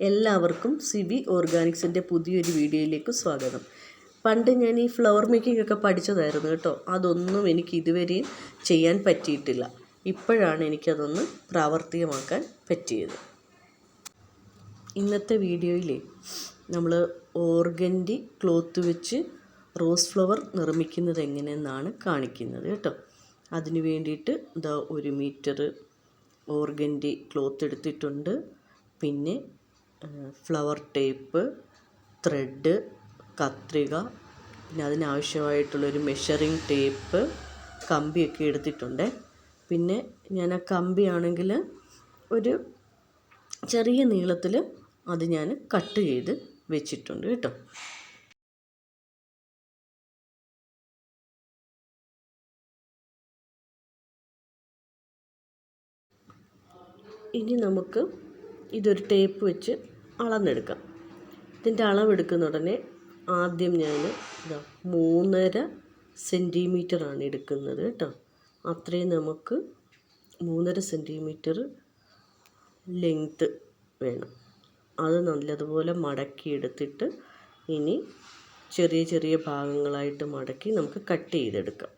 എല്ലാവർക്കും സിവി ഓർഗാനിക്സിൻ്റെ പുതിയൊരു വീഡിയോയിലേക്ക് സ്വാഗതം. പണ്ട് ഞാൻ ഈ ഫ്ലവർ മേക്കിംഗ് ഒക്കെ പഠിച്ചതായിരുന്നു കേട്ടോ. അതൊന്നും എനിക്ക് ഇതുവരെയും ചെയ്യാൻ പറ്റിയിട്ടില്ല. ഇപ്പോഴാണ് എനിക്കതൊന്ന് പ്രാവർത്തികമാക്കാൻ പറ്റിയത്. ഇന്നത്തെ വീഡിയോയിൽ നമ്മൾ ഓർഗൻഡി ക്ലോത്ത് വെച്ച് റോസ് ഫ്ലവർ നിർമ്മിക്കുന്നത് എങ്ങനെയെന്നാണ് കാണിക്കുന്നത് കേട്ടോ. അതിന് വേണ്ടിയിട്ട് 1 മീറ്റർ ഓർഗൻഡി ക്ലോത്ത് എടുത്തിട്ടുണ്ട്. പിന്നെ ഫ്ലവർ ടേപ്പ്, ത്രെഡ്, കത്രിക, പിന്നെ അതിനാവശ്യമായിട്ടുള്ളൊരു മെഷറിംഗ് ടേപ്പ്, കമ്പിയൊക്കെ എടുത്തിട്ടുണ്ട്. പിന്നെ ഞാൻ ആ കമ്പിയാണെങ്കിൽ ഒരു ചെറിയ നീളത്തിൽ അത് ഞാൻ കട്ട് ചെയ്ത് വെച്ചിട്ടുണ്ട് കേട്ടോ. ഇനി നമുക്ക് ഇതൊരു ടേപ്പ് വെച്ച് അളന്നെടുക്കാം. ഇതിൻ്റെ അളവെടുക്കുന്ന ഉടനെ ആദ്യം ഞാൻ 3.5 സെൻറ്റിമീറ്ററാണ് എടുക്കുന്നത് കേട്ടോ. അത്രയും നമുക്ക് 3.5 സെൻറ്റിമീറ്റർ ലെങ്ത്ത് വേണം. അത് നല്ലതുപോലെ മടക്കിയെടുത്തിട്ട് ഇനി ചെറിയ ചെറിയ ഭാഗങ്ങളായിട്ട് മടക്കി നമുക്ക് കട്ട് ചെയ്തെടുക്കാം.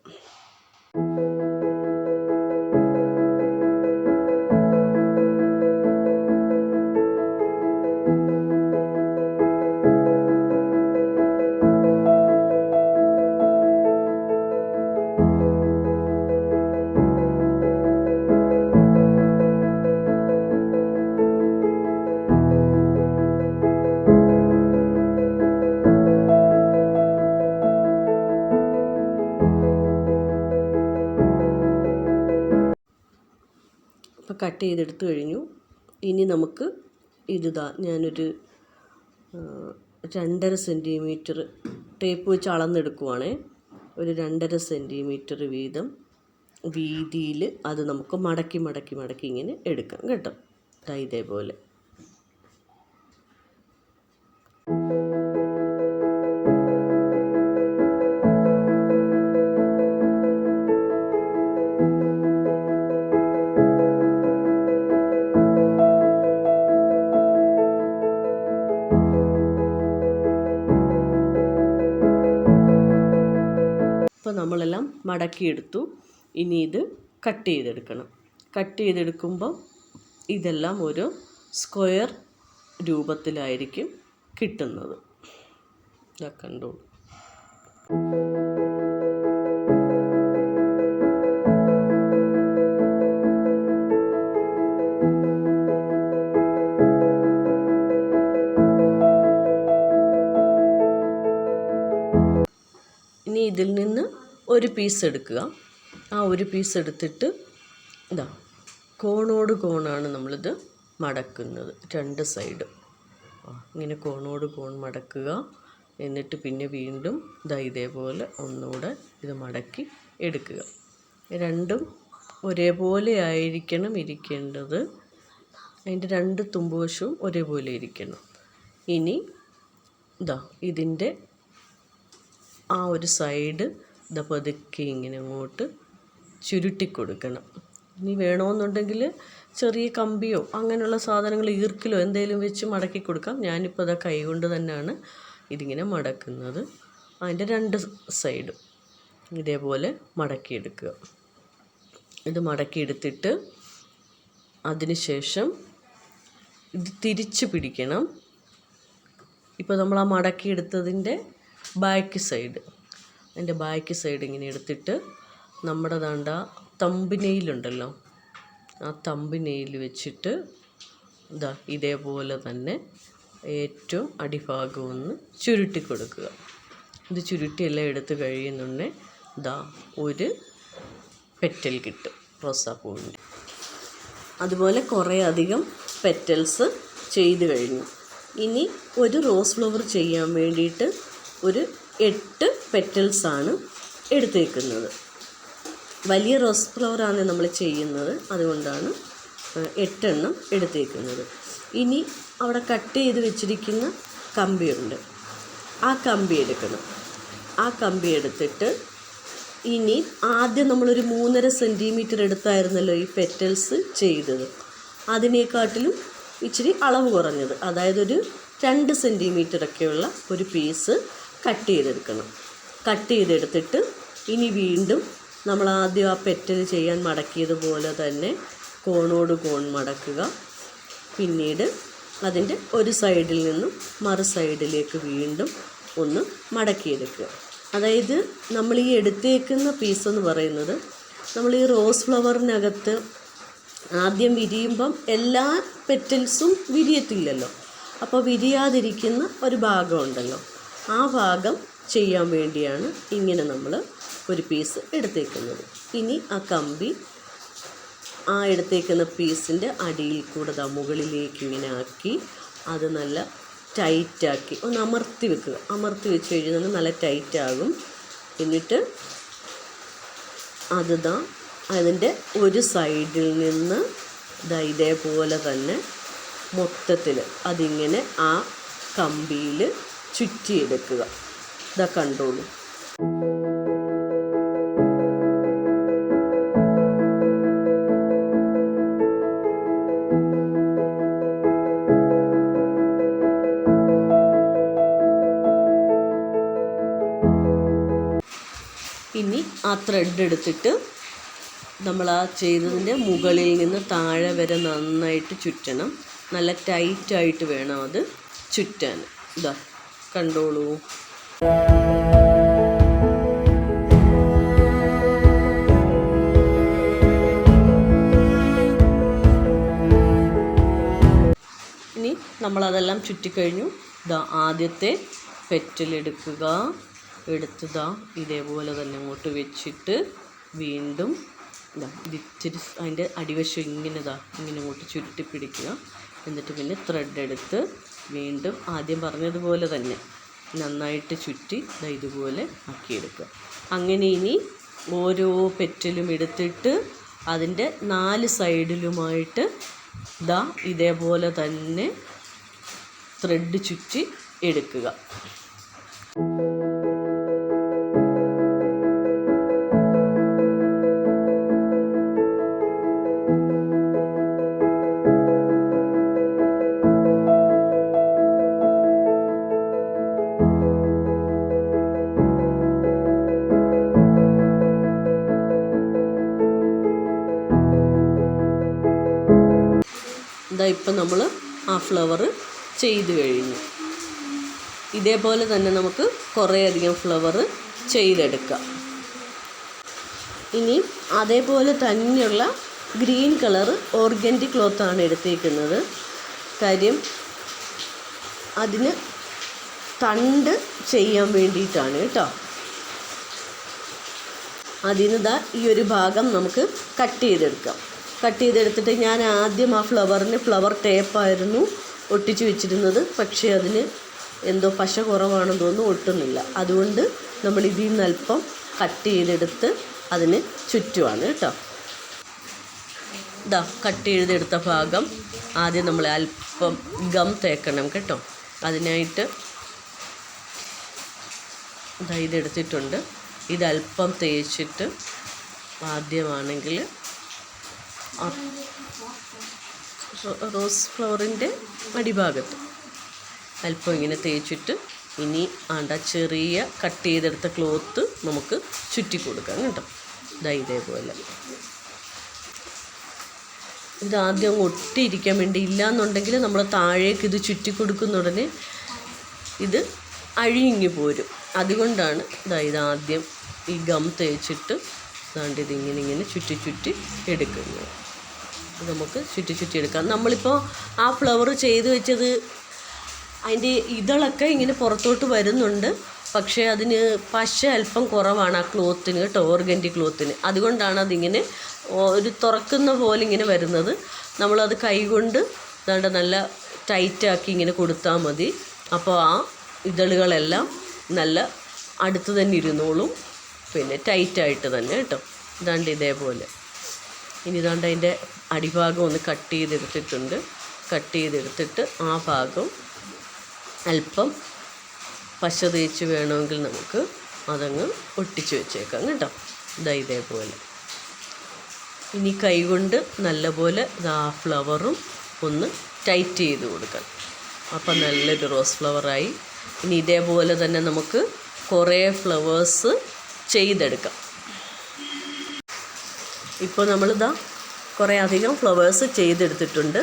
ഇപ്പോൾ കട്ട് ചെയ്തെടുത്തു കഴിഞ്ഞു. ഇനി നമുക്ക് ഞാനൊരു 2.5 സെൻറ്റിമീറ്റർ ടേപ്പ് വെച്ച് അളന്നെടുക്കുവാണേ. ഒരു 2.5 സെൻറ്റിമീറ്റർ വീതം വീതിയിൽ അത് നമുക്ക് മടക്കി മടക്കി മടക്കി ഇങ്ങനെ എടുക്കാം കേട്ടോ. ഇതേപോലെ ഇപ്പോൾ നമ്മളെല്ലാം മടക്കിയെടുത്തു. ഇനി ഇത് കട്ട് ചെയ്തെടുക്കണം. കട്ട് ചെയ്തെടുക്കുമ്പോൾ ഇതെല്ലാം ഒരു സ്ക്വയർ രൂപത്തിലായിരിക്കും കിട്ടുന്നത്. കണ്ടോളൂ. ഇനി ഇതിൽ നിന്ന് ഒരു പീസ് എടുക്കുക. ആ ഒരു പീസ് എടുത്തിട്ട് കോണോട് കോണാണ് നമ്മളിത് മടക്കുന്നത്. 2 സൈഡും ഇങ്ങനെ കോണോട് കോൺ മടക്കുക. എന്നിട്ട് പിന്നെ വീണ്ടും ഇതേപോലെ ഒന്നുകൂടെ ഇത് മടക്കി എടുക്കുക. രണ്ടും ഒരേപോലെ ആയിരിക്കണം ഇരിക്കേണ്ടത്. അതിൻ്റെ 2 തുമ്പുവശവും ഒരേപോലെ ഇരിക്കണം. ഇനി ഇതിൻ്റെ ആ ഒരു സൈഡ് പതുക്കെ ഇങ്ങനെ അങ്ങോട്ട് ചുരുട്ടി കൊടുക്കണം. ഇനി വേണമെന്നുണ്ടെങ്കിൽ ചെറിയ കമ്പിയോ അങ്ങനെയുള്ള സാധനങ്ങൾ, ഈർക്കിലോ എന്തെങ്കിലും വെച്ച് മടക്കി കൊടുക്കാം. ഞാനിപ്പോൾ കൈ കൊണ്ട് തന്നെയാണ് ഇതിങ്ങനെ മടക്കുന്നത്. അതിൻ്റെ 2 സൈഡും ഇതേപോലെ മടക്കിയെടുക്കുക. ഇത് മടക്കിയെടുത്തിട്ട് അതിന് ശേഷം ഇത് തിരിച്ച് പിടിക്കണം. ഇപ്പോൾ നമ്മൾ ആ മടക്കിയെടുത്തതിൻ്റെ ബാക്ക് സൈഡ്, അതിൻ്റെ ബാക്ക് സൈഡ് ഇങ്ങനെ എടുത്തിട്ട് നമ്മുടെ തമ്പ് നെയിലുണ്ടല്ലോ, ആ തമ്പ് നെയിൽ വെച്ചിട്ട് ഇതേപോലെ തന്നെ ഏറ്റവും അടിഭാഗം ഒന്ന് ചുരുട്ടി കൊടുക്കുക. ഇത് ചുരുട്ടിയെല്ലാം എടുത്ത് കഴിയുന്നുണ്ടെങ്കിൽ ഒരു പെറ്റൽ കിട്ടും റോസാപ്പൂവിൻ്റെ. അതുപോലെ കുറേ അധികം പെറ്റൽസ് ചെയ്ത് കഴിഞ്ഞു. ഇനി ഒരു റോസ് ഫ്ലവർ ചെയ്യാൻ വേണ്ടിയിട്ട് ഒരു 8 പെറ്റൽസാണ് എടുത്തേക്കുന്നത്. വലിയ റോസ് ഫ്ലവറാണ് നമ്മൾ ചെയ്യുന്നത്, അതുകൊണ്ടാണ് 8 എണ്ണം എടുത്തേക്കുന്നത്. ഇനി അവിടെ കട്ട് ചെയ്ത് വെച്ചിരിക്കുന്ന കമ്പിയുണ്ട്, ആ കമ്പി എടുക്കണം. ആ കമ്പി എടുത്തിട്ട് ഇനി ആദ്യം നമ്മളൊരു 3.5 സെൻറ്റിമീറ്റർ എടുത്തായിരുന്നല്ലോ ഈ പെറ്റൽസ് ചെയ്തത്. അതിനേക്കാട്ടിലും ഇച്ചിരി അളവ് കുറഞ്ഞത്, അതായത് ഒരു 2 സെൻറ്റിമീറ്ററൊക്കെയുള്ള ഒരു പീസ് കട്ട് ചെയ്തെടുക്കണം. കട്ട് ചെയ്തെടുത്തിട്ട് ഇനി വീണ്ടും നമ്മൾ ആദ്യം ആ പെറ്റൽ ചെയ്യാൻ മടക്കിയതുപോലെ തന്നെ കോണോട് കോൺ മടക്കുക. പിന്നീട് അതിൻ്റെ ഒരു സൈഡിൽ നിന്നും മറു സൈഡിലേക്ക് വീണ്ടും ഒന്ന് മടക്കിയെടുക്കുക. അതായത് നമ്മൾ ഈ എടുത്തേക്കുന്ന പീസെന്ന് പറയുന്നത്, നമ്മൾ ഈ റോസ് ഫ്ലവറിനകത്ത് ആദ്യം വിരിയുമ്പം എല്ലാ പെറ്റൽസും വിരിയത്തില്ലല്ലോ. അപ്പോൾ വിരിയാതിരിക്കുന്ന ഒരു ഭാഗമുണ്ടല്ലോ, ആ ഭാഗം ചെയ്യാൻ വേണ്ടിയാണ് ഇങ്ങനെ നമ്മൾ ഒരു പീസ് എടുത്തേക്കുന്നത്. ഇനി ആ കമ്പി ആ എടുത്തേക്കുന്ന പീസിൻ്റെ അടിയിൽ കൂടെ മുകളിലേക്ക് ഇങ്ങനെ ആക്കി അത് നല്ല ടൈറ്റാക്കി ഒന്ന് അമർത്തി വെക്കുക. അമർത്തി വെച്ച് കഴിഞ്ഞാൽ നല്ല ടൈറ്റാകും. എന്നിട്ട് അതിൻ്റെ ഒരു സൈഡിൽ നിന്ന് ഇതേപോലെ തന്നെ മൊത്തത്തിൽ അതിങ്ങനെ ആ കമ്പിയിൽ ചുറ്റിയെടുക്കുക. കണ്ടോളൂ. ഇനി ആ ത്രെഡ് എടുത്തിട്ട് നമ്മൾ ആ ചെയ്തതിൻ്റെ മുകളിൽ നിന്ന് താഴെ വരെ നന്നായിട്ട് ചുറ്റണം. നല്ല ടൈറ്റായിട്ട് വേണം അത് ചുറ്റാൻ. കണ്ടോളൂ. ഇനി നമ്മളതെല്ലാം ചുറ്റിക്കഴിഞ്ഞു. ആദ്യത്തെ പെറ്റലെടുക്കുക. എടുത്ത് ഇതേപോലെ തന്നെ അങ്ങോട്ട് വെച്ചിട്ട് വീണ്ടും ഇതിച്ചിരി അതിൻ്റെ അടിവശം ഇങ്ങനെ ഇങ്ങനെ അങ്ങോട്ട് ചുരുട്ടി പിടിക്കുക. എന്നിട്ട് പിന്നെ ത്രെഡ് എടുത്ത് വീണ്ടും ആദ്യം പറഞ്ഞതുപോലെ തന്നെ നന്നായിട്ട് ചുറ്റി ഇതുപോലെ ആക്കിയെടുക്കുക. അങ്ങനെ ഇനി ഓരോ പെറ്റലും എടുത്തിട്ട് അതിൻ്റെ 4 സൈഡിലുമായിട്ട് ഇതേപോലെ തന്നെ ത്രെഡ് ചുറ്റി എടുക്കുക. ഇപ്പം നമ്മൾ ആ ഫ്ലവർ ചെയ്ത് കഴിഞ്ഞു. ഇതേപോലെ തന്നെ നമുക്ക് കുറേയധികം ഫ്ലവർ ചെയ്തെടുക്കാം. ഇനി അതേപോലെ തന്നെയുള്ള ഗ്രീൻ കളർ ഓർഗൻഡി ക്ലോത്താണ് എടുത്തേക്കുന്നത്. കാര്യം അതിന് തണ്ട് ചെയ്യാൻ വേണ്ടിയിട്ടാണ് കേട്ടോ. അതിന് ഈ ഒരു ഭാഗം നമുക്ക് കട്ട് ചെയ്തെടുക്കാം. കട്ട് ചെയ്തെടുത്തിട്ട് ഞാൻ ആദ്യം ആ ഫ്ലവറിന് ഫ്ലവർ ടേപ്പായിരുന്നു ഒട്ടിച്ച് വെച്ചിരുന്നത്. പക്ഷേ അതിന് എന്തോ പശ കുറവാണെന്ന് തോന്നുന്നു, ഒട്ടുന്നില്ല. അതുകൊണ്ട് നമ്മൾ ഇതിൽ നിന്ന് അല്പം കട്ട് ചെയ്തെടുത്ത് അതിന് ചുറ്റുമാണ് കേട്ടോ. കട്ട് ചെയ്തെടുത്ത ഭാഗം ആദ്യം നമ്മൾ അല്പം ഗം തേക്കണം കേട്ടോ. അതിനായിട്ട് ഇതെടുത്തിട്ടുണ്ട്. ഇതല്പം തേച്ചിട്ട് ആദ്യമാണെങ്കിൽ റോസ് ഫ്ലവറിൻ്റെ അടിഭാഗത്ത് അല്പം ഇങ്ങനെ തേച്ചിട്ട് ഇനി ചെറിയ കട്ട് ചെയ്തെടുത്ത ക്ലോത്ത് നമുക്ക് ചുറ്റി കൊടുക്കാം കേട്ടോ. ഇതേപോലെ ഇതാദ്യം ഒട്ടിയിരിക്കാൻ വേണ്ടി, ഇല്ലയെന്നുണ്ടെങ്കിൽ നമ്മൾ താഴേക്ക് ഇത് ചുറ്റി കൊടുക്കുന്ന ഉടനെ ഇത് അഴിഞ്ഞു പോരും. അതുകൊണ്ടാണ് ഇതാദ്യം ഈ ഗം തേച്ചിട്ട് ഇതിങ്ങനെ ചുറ്റി എടുക്കുന്നത്. നമുക്ക് ചുറ്റി എടുക്കാം. നമ്മളിപ്പോൾ ആ ഫ്ലവർ ചെയ്ത് വെച്ചത് അതിൻ്റെ ഇതളൊക്കെ ഇങ്ങനെ പുറത്തോട്ട് വരുന്നുണ്ട്. പക്ഷേ അതിന് പശ അല്പം കുറവാണ് ആ ക്ലോത്തിന് കേട്ടോ, ഓർഗൻഡി ക്ലോത്തിന്. അതുകൊണ്ടാണ് അതിങ്ങനെ ഒരു തുറക്കുന്ന പോലെ ഇങ്ങനെ വരുന്നത്. നമ്മളത് കൈകൊണ്ട് നല്ല ടൈറ്റാക്കി ഇങ്ങനെ കൊടുത്താൽ മതി. അപ്പോൾ ആ ഇതളുകളെല്ലാം നല്ല അടുത്ത് തന്നെ ഇരുന്നോളും, പിന്നെ ടൈറ്റായിട്ട് തന്നെ കേട്ടോ. ഇതേപോലെ. ഇനി അതിൻ്റെ അടിഭാഗം ഒന്ന് കട്ട് ചെയ്തെടുത്തിട്ടുണ്ട്. കട്ട് ചെയ്തെടുത്തിട്ട് ആ ഭാഗം അല്പം പശ തേച്ച് വേണമെങ്കിൽ നമുക്ക് അതങ്ങ് ഒട്ടിച്ച് വെച്ചേക്കാം കേട്ടോ. ഇതേപോലെ. ഇനി കൈകൊണ്ട് നല്ലപോലെ ആ ഫ്ലവറും ഒന്ന് ടൈറ്റ് ചെയ്ത് കൊടുക്കണം. അപ്പം നല്ലൊരു റോസ് ഫ്ലവറായി. ഇനി ഇതേപോലെ തന്നെ നമുക്ക് കുറേ ഫ്ലവേഴ്സ് ചെയ്തെടുക്കാം. ഇപ്പോൾ നമ്മളിതാ കുറേ അധികം ഫ്ലവേഴ്സ് ചെയ്തെടുത്തിട്ടുണ്ട്.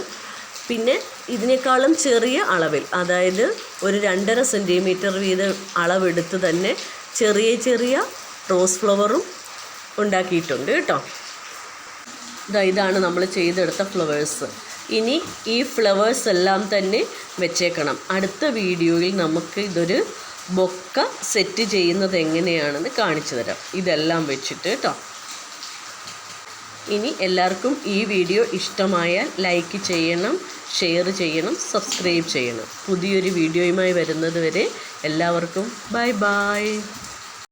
പിന്നെ ഇതിനേക്കാളും ചെറിയ അളവിൽ, അതായത് ഒരു 2.5 സെൻറ്റിമീറ്റർ വീതം അളവെടുത്ത് തന്നെ ചെറിയ ചെറിയ റോസ് ഫ്ലവറും ഉണ്ടാക്കിയിട്ടുണ്ട് കേട്ടോ. ഇതാണ് നമ്മൾ ചെയ്തെടുത്ത ഫ്ലവേഴ്സ്. ഇനി ഈ ഫ്ലവേഴ്സ് എല്ലാം തന്നെ വെച്ചേക്കണം. അടുത്ത വീഡിയോയിൽ നമുക്ക് ഇതൊരു ബൊക്ക സെറ്റ് ചെയ്യുന്നത് എങ്ങനെയാണെന്ന് കാണിച്ചു തരാം, ഇതെല്ലാം വെച്ചിട്ട് കേട്ടോ. ഇനി എല്ലാവർക്കും ഈ വീഡിയോ ഇഷ്ടമായാൽ ലൈക്ക് ചെയ്യണം, ഷെയർ ചെയ്യണം, സബ്സ്ക്രൈബ് ചെയ്യണം. പുതിയൊരു വീഡിയോയുമായി വരുന്നത് വരെ എല്ലാവർക്കും ബൈ ബൈ.